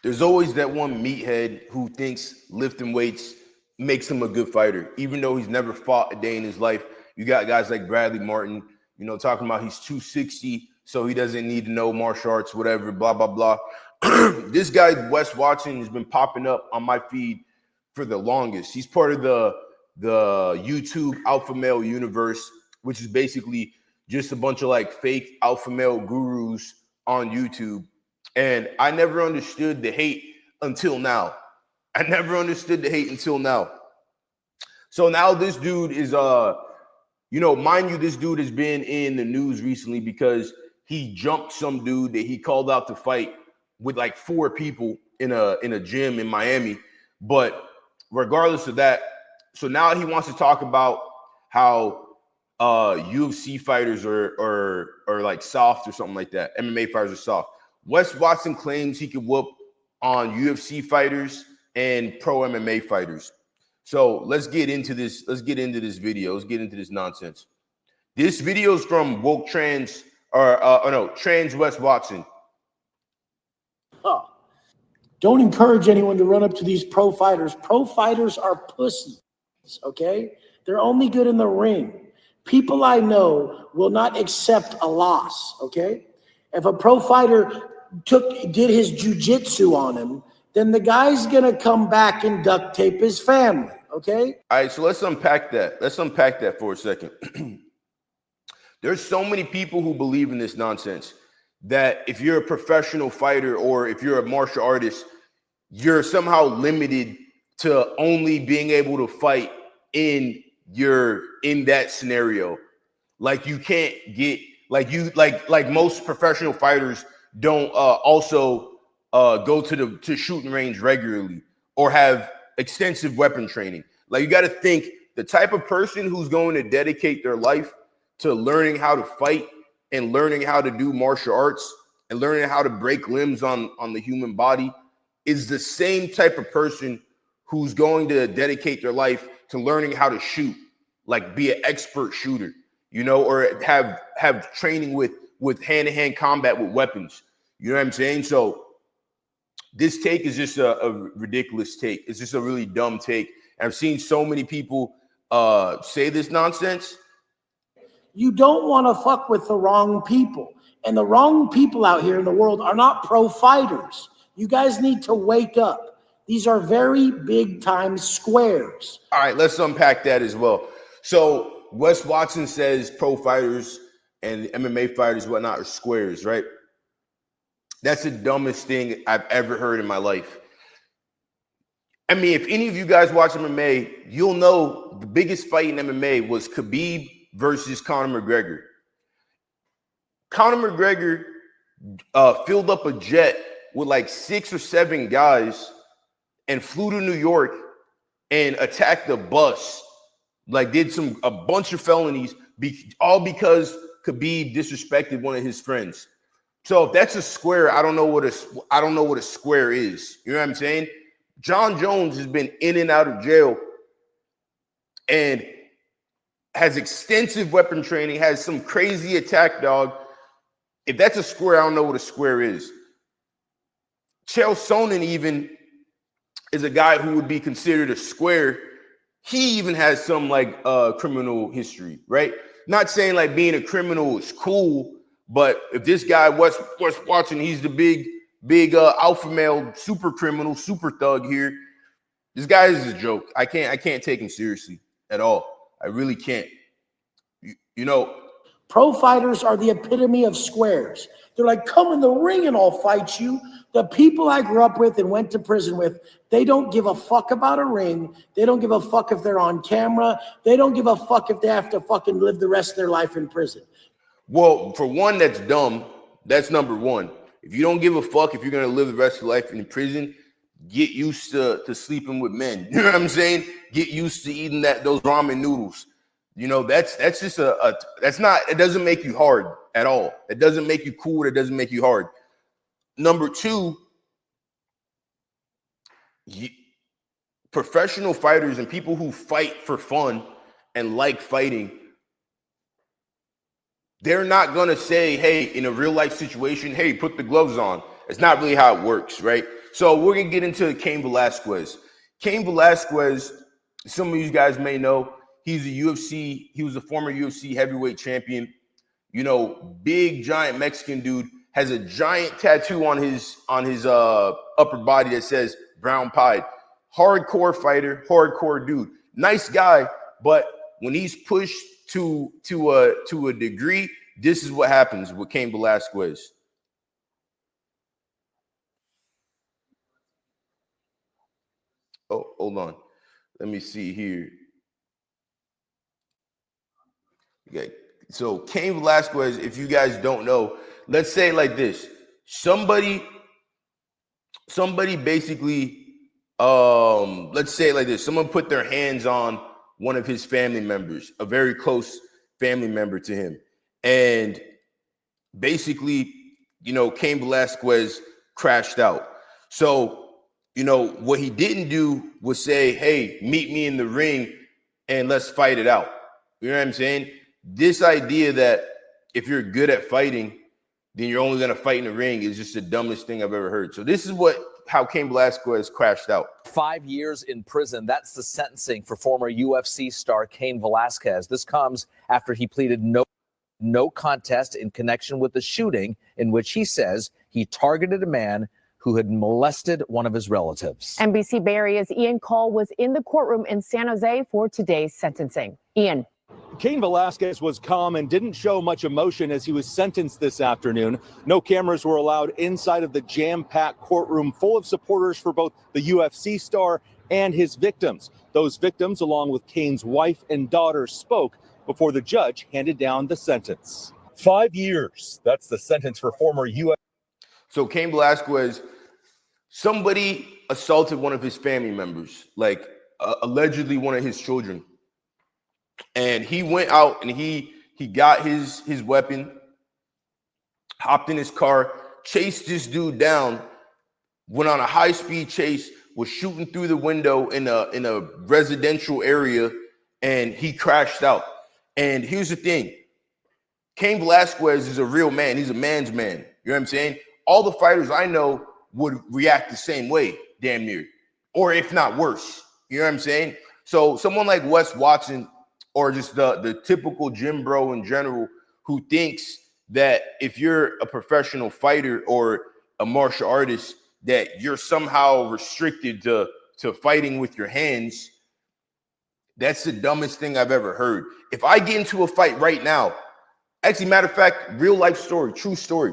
There's always that one meathead who thinks lifting weights makes him a good fighter, even though he's never fought a day in his life. You got guys like Bradley Martin, talking about he's 260, so he doesn't need to know martial arts, whatever, blah, blah, blah. This guy, Wes Watson, has been popping up on my feed for the longest. He's part of the YouTube alpha male universe, which is basically just a bunch of like fake alpha male gurus on YouTube. And I never understood the hate until now. So now this dude is, mind you, this dude has been in the news recently because he jumped some dude that he called out to fight with like 4 people in a gym in Miami. But regardless of that, so now he wants to talk about how UFC fighters are like soft or something like that. MMA fighters are soft. Wes Watson claims he could whoop on UFC fighters and pro MMA fighters. So let's get into this. Let's get into this video. Let's get into this nonsense. This video is from woke trans trans Wes Watson. Oh. Don't encourage anyone to run up to these pro fighters. Pro fighters are pussies, okay? They're only good in the ring. People I know will not accept a loss, okay? If a pro fighter did his jiu-jitsu on him, then the guy's gonna come back and duct tape his family, okay? All right, so let's unpack that. Let's unpack that for a second. There's so many people who believe in this nonsense that if you're a professional fighter or if you're a martial artist, you're somehow limited to only being able to fight in that scenario. Like you can't get like most professional fighters don't also go to shooting range regularly or have extensive weapon training. Like you got to think the type of person who's going to dedicate their life to learning how to fight and learning how to do martial arts and learning how to break limbs on the human body is the same type of person who's going to dedicate their life to learning how to shoot, like be an expert shooter, or have training with hand-to-hand combat with weapons. You know what I'm saying? So this take is just a ridiculous take. It's just a really dumb take. And I've seen so many people say this nonsense. You don't want to fuck with the wrong people. And the wrong people out here in the world are not pro fighters. You guys need to wake up. These are very big time squares. All right, let's unpack that as well. So Wes Watson says pro fighters and MMA fighters, whatnot, are squares, right? That's the dumbest thing I've ever heard in my life. I mean, if any of you guys watch MMA, you'll know the biggest fight in MMA was Khabib versus Conor McGregor. Conor McGregor filled up a jet with like 6 or 7 guys and flew to New York and attacked the bus, like did a bunch of felonies, all because Khabib disrespected one of his friends. So if that's a square, I don't know what a square is. You know what I'm saying? John Jones has been in and out of jail and has extensive weapon training, has some crazy attack dog. If that's a square, I don't know what a square is. Chael Sonnen even is a guy who would be considered a square. He even has some like criminal history, right? Not saying like being a criminal is cool, but if this guy Wes Watson, he's the big alpha male super criminal, super thug here. This guy is a joke. I can't take him seriously at all. I really can't. Pro fighters are the epitome of squares. They're like, come in the ring and I'll fight you. The people I grew up with and went to prison with, they don't give a fuck about a ring. They don't give a fuck if they're on camera. They don't give a fuck if they have to fucking live the rest of their life in prison. Well, for one, that's dumb. That's number one. If you don't give a fuck if you're going to live the rest of your life in prison, get used to sleeping with men. You know what I'm saying? Get used to eating those ramen noodles. That's just it doesn't make you hard at all. It doesn't make you cool. It doesn't make you hard. Number two, professional fighters and people who fight for fun and like fighting, they're not going to say, hey, in a real life situation, hey, put the gloves on. It's not really how it works, right? So we're gonna get into Cain Velasquez. Cain Velasquez, some of you guys may know, he was a former UFC heavyweight champion. You know, big giant Mexican dude, has a giant tattoo on his upper body that says brown pied. Hardcore fighter, hardcore dude. Nice guy, but when he's pushed to a degree, this is what happens with Cain Velasquez. Oh, hold on. Let me see here. Okay. So Cain Velasquez, if you guys don't know, let's say it like this. Somebody basically, let's say it like this. Someone put their hands on one of his family members, a very close family member to him. And basically, you know, Cain Velasquez crashed out. So, you know, what he didn't do was say, hey, meet me in the ring and let's fight it out. You know what I'm saying? This idea that if you're good at fighting, then you're only going to fight in the ring is just the dumbest thing I've ever heard. So this is how Cain Velasquez crashed out. 5 years in prison. That's the sentencing for former UFC star Cain Velasquez. This comes after he pleaded no contest in connection with the shooting in which he says he targeted a man who had molested one of his relatives. NBC Bay Area's Ian Cole was in the courtroom in San Jose for today's sentencing. Ian. Cain Velasquez was calm and didn't show much emotion as he was sentenced this afternoon. No cameras were allowed inside of the jam-packed courtroom full of supporters for both the UFC star and his victims. Those victims, along with Cain's wife and daughter, spoke before the judge handed down the sentence. 5 years. That's the sentence for former UFC. So Cain Velasquez, somebody assaulted one of his family members, like allegedly one of his children. And he went out and he got his weapon, hopped in his car, chased this dude down, went on a high-speed chase, was shooting through the window in a residential area, and he crashed out. And here's the thing. Cain Velasquez is a real man. He's a man's man. You know what I'm saying? All the fighters I know would react the same way, damn near, or if not worse. You know what I'm saying? So someone like Wes Watson, or just the typical gym bro in general, who thinks that if you're a professional fighter or a martial artist, that you're somehow restricted to fighting with your hands, that's the dumbest thing I've ever heard. If I get into a fight right now, actually, matter of fact, real life story, true story.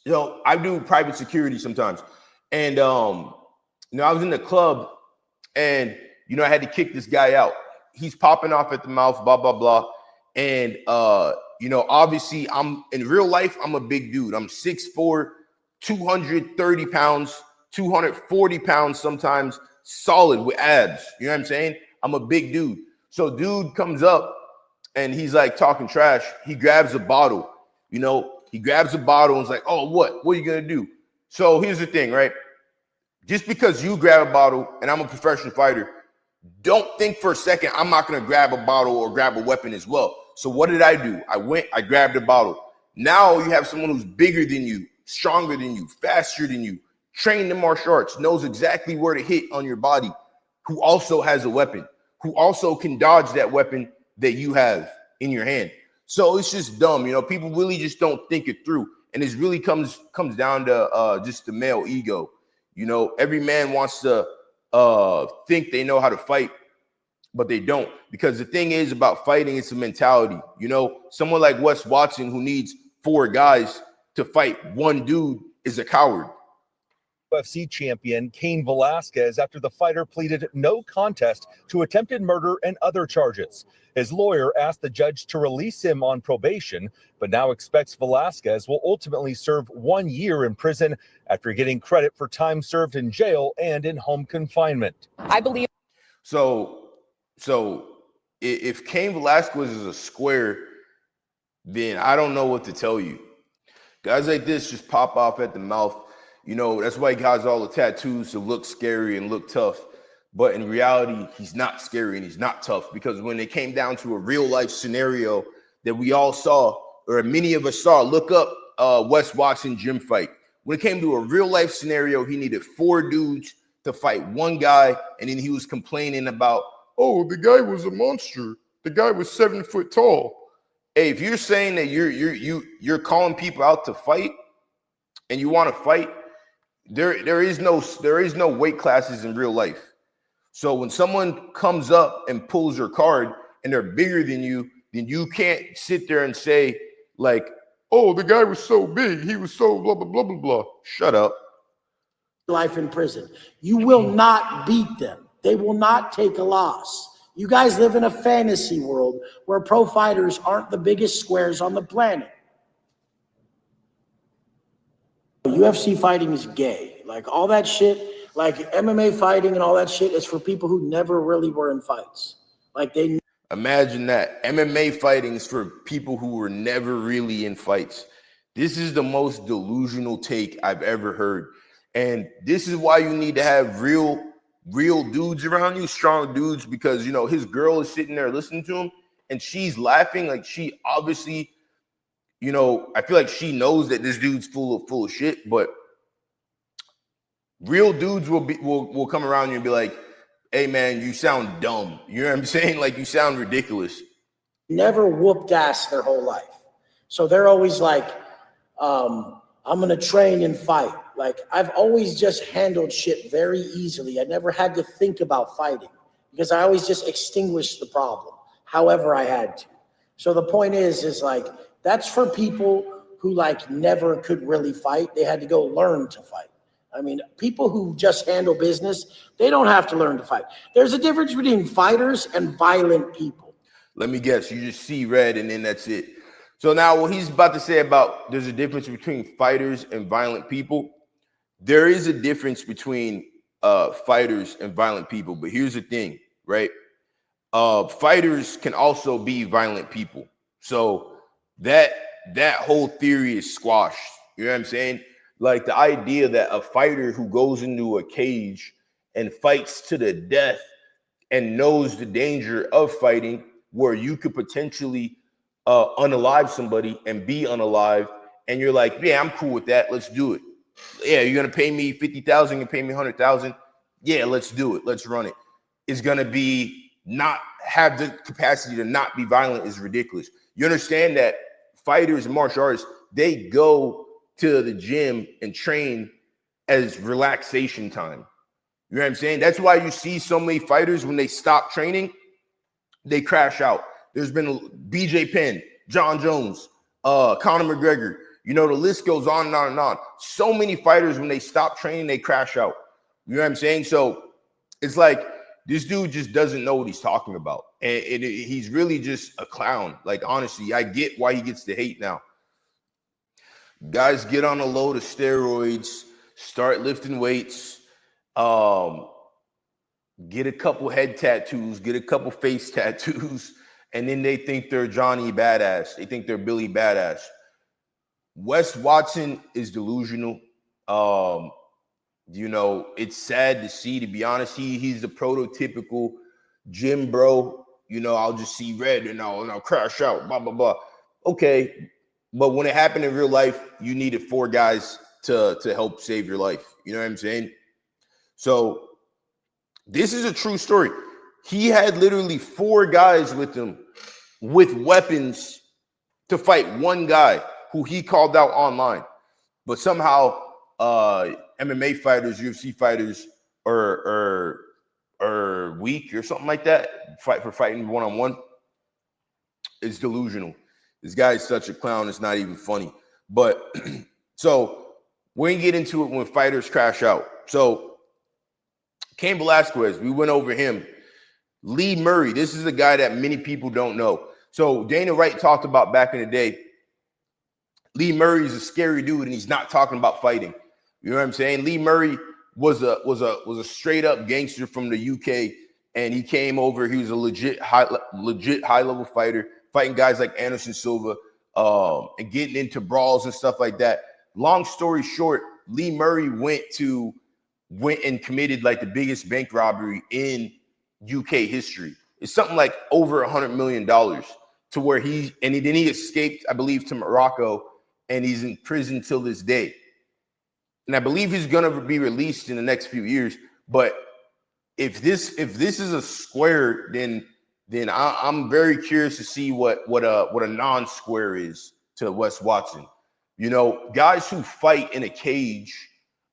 You know, I do private security sometimes. And, you know, I was in the club and, you know, I had to kick this guy out. He's popping off at the mouth, blah, blah, blah. And, you know, obviously in real life, I'm a big dude. I'm 6'4", 230 pounds, 240 pounds sometimes, solid with abs. You know what I'm saying? I'm a big dude. So dude comes up and he's like talking trash. He grabs a bottle, you know, he grabs a bottle and is like, oh, what are you going to do? So here's the thing, right? Just because you grab a bottle and I'm a professional fighter, don't think for a second I'm not going to grab a bottle or grab a weapon as well. So what did I do? I grabbed a bottle. Now you have someone who's bigger than you, stronger than you, faster than you, trained in martial arts, knows exactly where to hit on your body, who also has a weapon, who also can dodge that weapon that you have in your hand. So it's just dumb. You know, people really just don't think it through. And it really comes down to just the male ego. You know, every man wants to think they know how to fight, but they don't. Because the thing is about fighting, it's a mentality. You know, someone like Wes Watson who needs 4 guys to fight one dude is a coward. UFC champion Cain Velasquez after the fighter pleaded no contest to attempted murder and other charges. His lawyer asked the judge to release him on probation, but now expects Velasquez will ultimately serve 1 year in prison after getting credit for time served in jail and in home confinement. I believe. So if Cain Velasquez is a square, then I don't know what to tell you. Guys like this just pop off at the mouth. You know, that's why he has all the tattoos to look scary and look tough. But in reality, he's not scary and he's not tough, because when it came down to a real life scenario that we all saw, or many of us saw, look up Wes Watson gym fight. when it came to a real life scenario, he needed 4 dudes to fight one guy, and then he was complaining about, oh, the guy was a monster. The guy was 7 foot tall. Hey, if you're saying that you're calling people out to fight and you want to fight, there is no weight classes in real life. So when someone comes up and pulls your card and they're bigger than you, then you can't sit there and say like, oh, the guy was so big, he was so blah blah blah blah blah. Shut up. Life in prison. You will not beat them. They will not take a loss. You guys live in a fantasy world where pro fighters aren't the biggest squares on the planet. UFC fighting is gay. Like all that shit, like MMA fighting and all that shit is for people who never really were in fights. Like they Imagine that. MMA fighting is for people who were never really in fights. This is the most delusional take I've ever heard. And this is why you need to have real dudes around you, strong dudes, because, you know, his girl is sitting there listening to him and she's laughing. Like she obviously, you know, I feel like she knows that this dude's full of shit, but real dudes will come around you and be like, hey man, you sound dumb. You know what I'm saying? Like you sound ridiculous. never whooped ass their whole life. So they're always like, I'm going to train and fight. Like I've always just handled shit very easily. I never had to think about fighting because I always just extinguished the problem however I had to. So the point is like, that's for people who like never could really fight. They had to go learn to fight. I mean, people who just handle business, they don't have to learn to fight. There's a difference between fighters and violent people. Let me guess, you just see red and then that's it. So now what he's about to say about there's a difference between fighters and violent people. There is a difference between fighters and violent people, but here's the thing, right? Fighters can also be violent people. So that whole theory is squashed. You know what I'm saying? Like the idea that a fighter who goes into a cage and fights to the death and knows the danger of fighting, where you could potentially unalive somebody and be unalived, and you're like, yeah, I'm cool with that. Let's do it. Yeah, you're gonna pay me 50,000 and pay me 100,000. Yeah, let's do it. Let's run it. It's gonna be not have the capacity to not be violent is ridiculous. You understand that fighters and martial artists, they go to the gym and train as relaxation time. You know what I'm saying? That's why you see so many fighters when they stop training, they crash out. There's been BJ Penn, John Jones, Conor McGregor. You know, the list goes on and on and on. So many fighters, when they stop training, they crash out. You know what I'm saying? So it's like this dude just doesn't know what he's talking about. And he's really just a clown. Like, honestly, I get why he gets the hate now. Guys, get on a load of steroids, start lifting weights, get a couple head tattoos, get a couple face tattoos, and then they think they're Johnny Badass. They think they're Billy Badass. Wes Watson is delusional. You know, it's sad to see, to be honest. He's the prototypical gym bro. You know, I'll just see red and I'll crash out, blah, blah, blah. Okay. But when it happened in real life, you needed 4 guys to help save your life. You know what I'm saying? So this is a true story. He had literally 4 guys with him with weapons to fight one guy who he called out online. But somehow MMA fighters, UFC fighters are weak or something like that. Fight for fighting one-on-one. It's delusional. This guy is such a clown, it's not even funny. But so we're going to get into it when fighters crash out. So Cain Velasquez, we went over him. Lee Murray, this is a guy that many people don't know. So Dana Wright talked about back in the day, Lee Murray is a scary dude and he's not talking about fighting. You know what I'm saying? Lee Murray was a straight up gangster from the UK, and he came over. He was a legit high level fighter, fighting guys like Anderson Silva, and getting into brawls and stuff like that. Long story short, Lee Murray went and committed like the biggest bank robbery in UK history. It's something like over $100 million, to where he escaped, I believe, to Morocco, and he's in prison till this day. and I believe he's gonna be released in the next few years. But if this is a square, then I'm very curious to see what a non-square is to Wes Watson. You know, guys who fight in a cage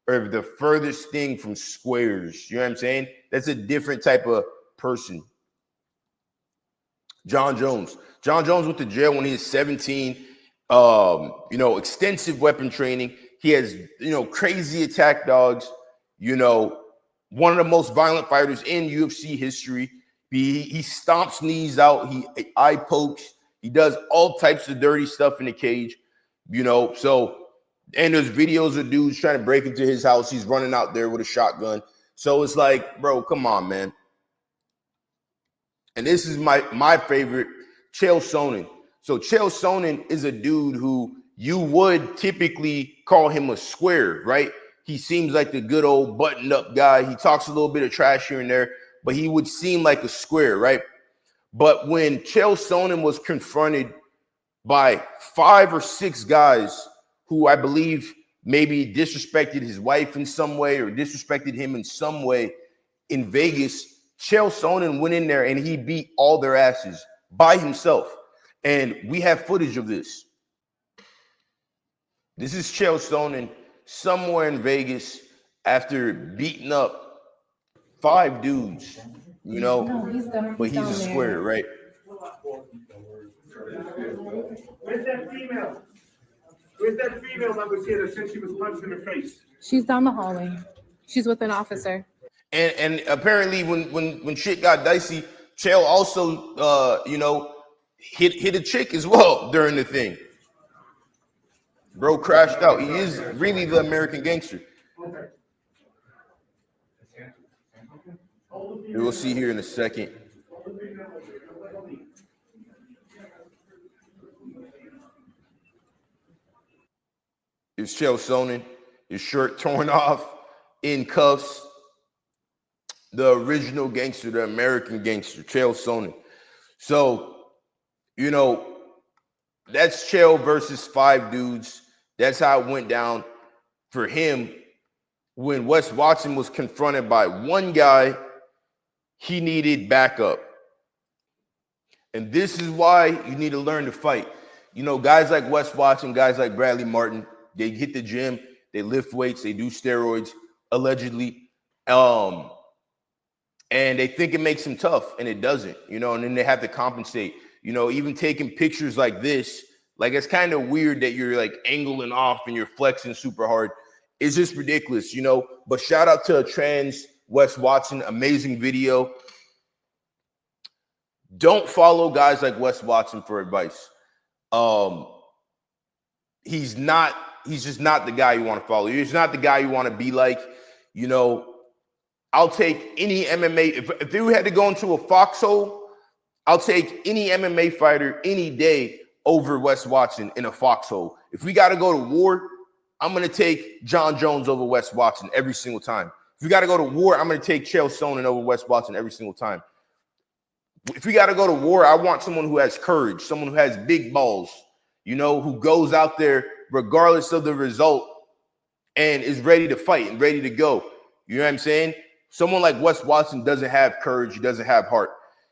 are the furthest thing from squares. You know what I'm saying? That's a different type of person. John Jones went to jail when he was 17. You know, extensive weapon training. He has, you know, crazy attack dogs. You know, one of the most violent fighters in UFC history. He stomps knees out. He eye pokes. He does all types of dirty stuff in the cage. You know, so, and there's videos of dudes trying to break into his house. He's running out there with a shotgun. So it's like, bro, come on, man. And this is my favorite, Chael Sonnen. So Chael Sonnen is a dude who you would typically call him a square, right? He seems like the good old buttoned up guy. He talks a little bit of trash here and there, but he would seem like a square, right? But when Chael Sonnen was confronted by 5 or 6 guys who I believe maybe disrespected his wife in some way or disrespected him in some way in Vegas, Chael Sonnen went in there and he beat all their asses by himself. And we have footage of this. This is Chael Sonnen somewhere in Vegas after beating up 5 dudes, you know, but he's a square, right? Where's that female? Where's that female that was here that said she was punched in the face? She's down the hallway. She's with an officer. And apparently when shit got dicey, Chael also you know, hit a chick as well during the thing. Bro crashed out. He is really the American gangster. We'll see here in a second. It's Chael Sonnen, his shirt torn off, in cuffs. The original gangster, the American gangster, Chael Sonnen. So, you know, that's Chael versus 5 dudes. That's how it went down for him. When Wes Watson was confronted by one guy, he needed backup. And this is why you need to learn to fight. You know, guys like Wes Watson, guys like Bradley Martin, they hit the gym, they lift weights, they do steroids, allegedly. And they think it makes them tough, and it doesn't, you know, and then they have to compensate. You know, even taking pictures like this, like it's kind of weird that you're like angling off and you're flexing super hard. It's just ridiculous, you know. But shout out to trans Wes Watson, amazing video. Don't follow guys like Wes Watson for advice. He's just not the guy you want to follow. He's not the guy you want to be like, you know. I'll take any MMA. If we had to go into a foxhole, I'll take any MMA fighter any day over Wes Watson in a foxhole. If we got to go to war, I'm going to take John Jones over Wes Watson every single time. If we got to go to war, I'm going to take Chael Sonnen over Wes Watson every single time. If we got to go to war, I want someone who has courage, someone who has big balls, you know, who goes out there regardless of the result and is ready to fight and ready to go. You know what I'm saying? Someone like Wes Watson doesn't have courage. He doesn't have heart,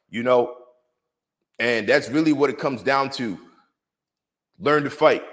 you know, and that's really what it comes down to. Learn to fight.